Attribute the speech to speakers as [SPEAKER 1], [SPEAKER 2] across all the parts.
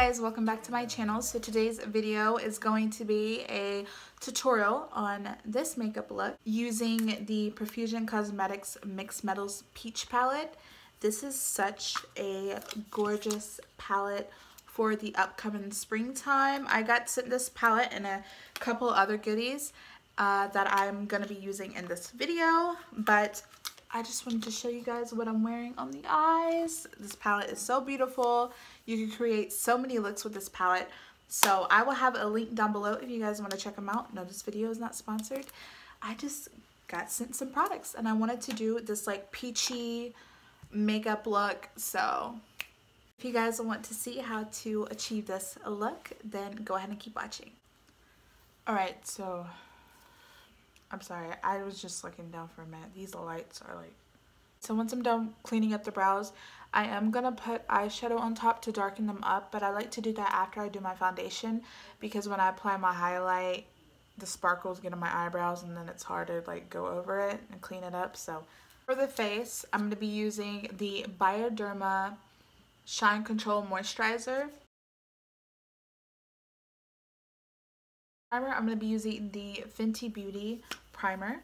[SPEAKER 1] guys, welcome back to my channel. So today's video is going to be a tutorial on this makeup look using the Profusion Cosmetics Mixed Metals Peach Palette. This is such a gorgeous palette for the upcoming springtime. I got sent this palette and a couple other goodies that I'm going to be using in this video, but I just wanted to show you guys what I'm wearing on the eyes. This palette is so beautiful. You can create so many looks with this palette. So I will have a link down below if you guys want to check them out. No, this video is not sponsored. I just got sent some products and I wanted to do this like peachy makeup look. So if you guys want to see how to achieve this look, then go ahead and keep watching. Alright, so I'm sorry, I was just looking down for a minute. These lights are like... So once I'm done cleaning up the brows, I am going to put eyeshadow on top to darken them up, but I like to do that after I do my foundation because when I apply my highlight, the sparkles get on my eyebrows and then it's hard to like go over it and clean it up. So for the face, I'm going to be using the Bioderma Shine Control Moisturizer. Primer, I'm going to be using the Fenty Beauty primer.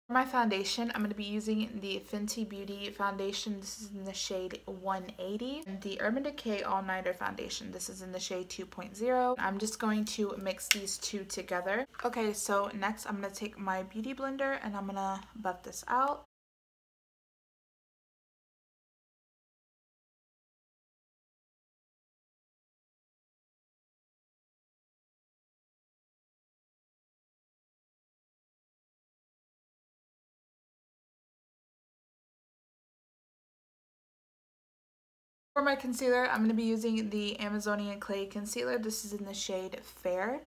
[SPEAKER 1] For my foundation, I'm going to be using the Fenty Beauty foundation. This is in the shade 180. And the Urban Decay All Nighter foundation. This is in the shade 2.0. I'm just going to mix these two together. Okay, so next I'm going to take my beauty blender and I'm going to buff this out. For my concealer, I'm going to be using the Amazonian Clay Concealer. This is in the shade Fair.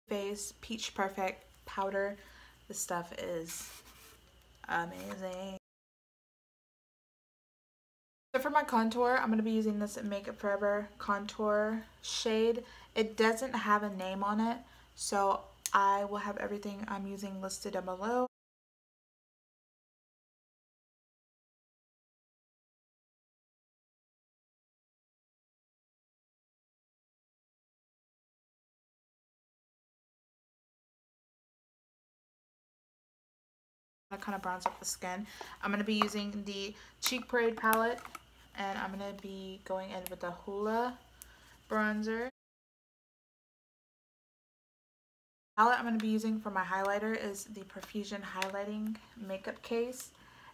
[SPEAKER 1] Face Peach Perfect powder. This stuff is amazing. So for my contour, I'm going to be using this Makeup Forever contour shade. It doesn't have a name on it, so I will have everything I'm using listed down below. That kind of bronze up the skin. I'm going to be using the Cheek Parade palette, and I'm going to be going in with the Hoola bronzer. The palette I'm going to be using for my highlighter is the Profusion Highlighting Makeup Case,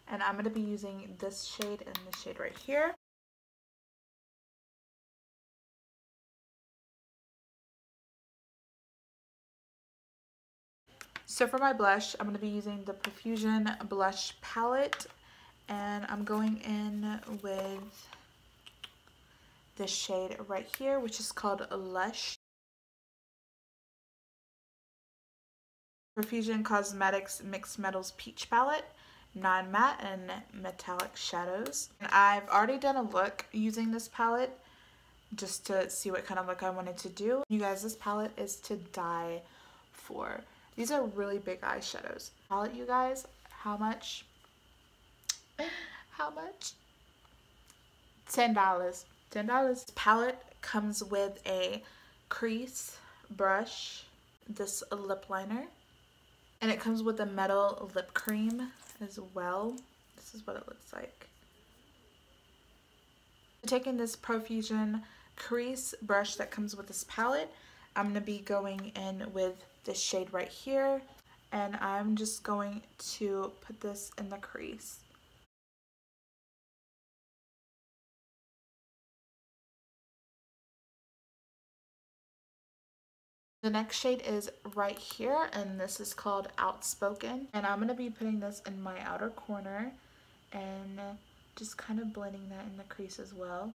[SPEAKER 1] and I'm going to be using this shade and this shade right here. So for my blush, I'm going to be using the Profusion Blush Palette, and I'm going in with this shade right here, which is called Lush. Profusion Cosmetics Mixed Metals Peach Palette, non-matte and metallic shadows. And I've already done a look using this palette just to see what kind of look I wanted to do. You guys, this palette is to die for. These are really big eyeshadows. Palette, you guys, how much? How much? $10. $10. Palette comes with a crease brush, this lip liner, and it comes with a metal lip cream as well. This is what it looks like. Taking this Profusion crease brush that comes with this palette, I'm going to be going in with this shade right here, and I'm just going to put this in the crease. The next shade is right here, and this is called Outspoken, and I'm going to be putting this in my outer corner and just kind of blending that in the crease as well.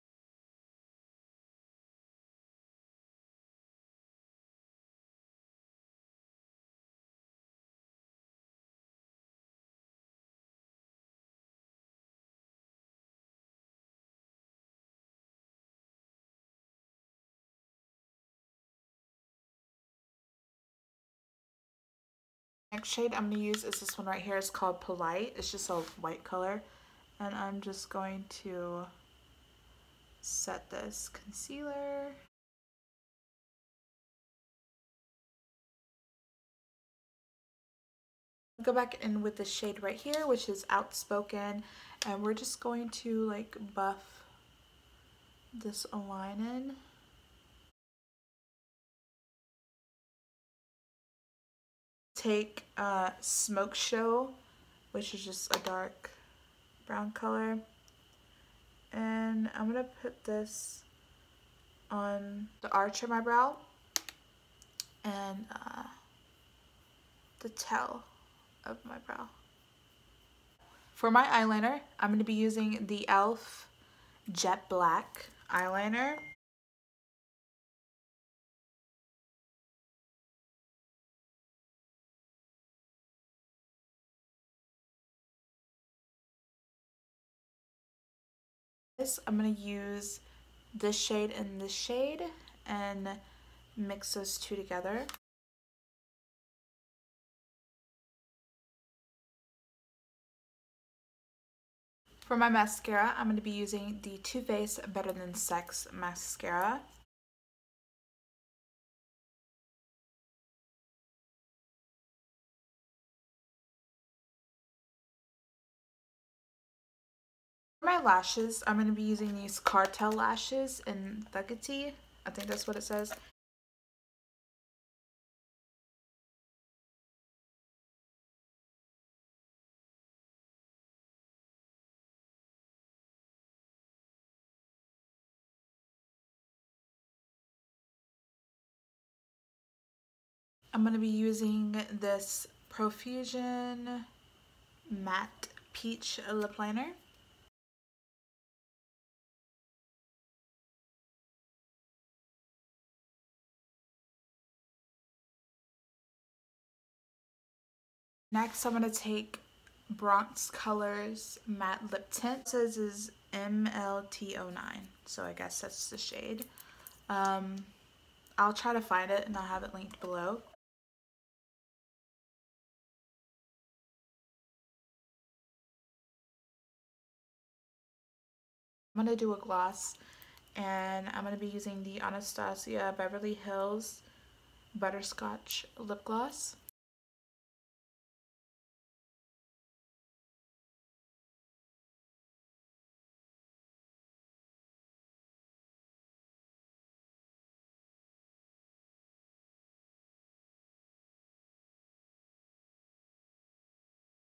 [SPEAKER 1] Next shade I'm going to use is this one right here. It's called Polite. It's just a white color. And I'm just going to set this concealer. Go back in with the shade right here, which is Outspoken, and we're just going to like buff this line in. Take Smoke Show, which is just a dark brown color, and I'm gonna put this on the arch of my brow and the tail of my brow. For my eyeliner, I'm going to be using the e.l.f. Jet Black eyeliner. I'm going to use this shade and this shade and mix those two together. For my mascara, I'm going to be using the Too Faced Better Than Sex mascara. For my lashes, I'm going to be using these Cartel lashes in Thuggety. I think that's what it says. I'm going to be using this Profusion Matte Peach Lip Liner. Next, I'm going to take Bronx Colors Matte Lip Tint. It says is MLT09, so I guess that's the shade. I'll try to find it and I'll have it linked below. I'm going to do a gloss, and I'm going to be using the Anastasia Beverly Hills Butterscotch Lip Gloss.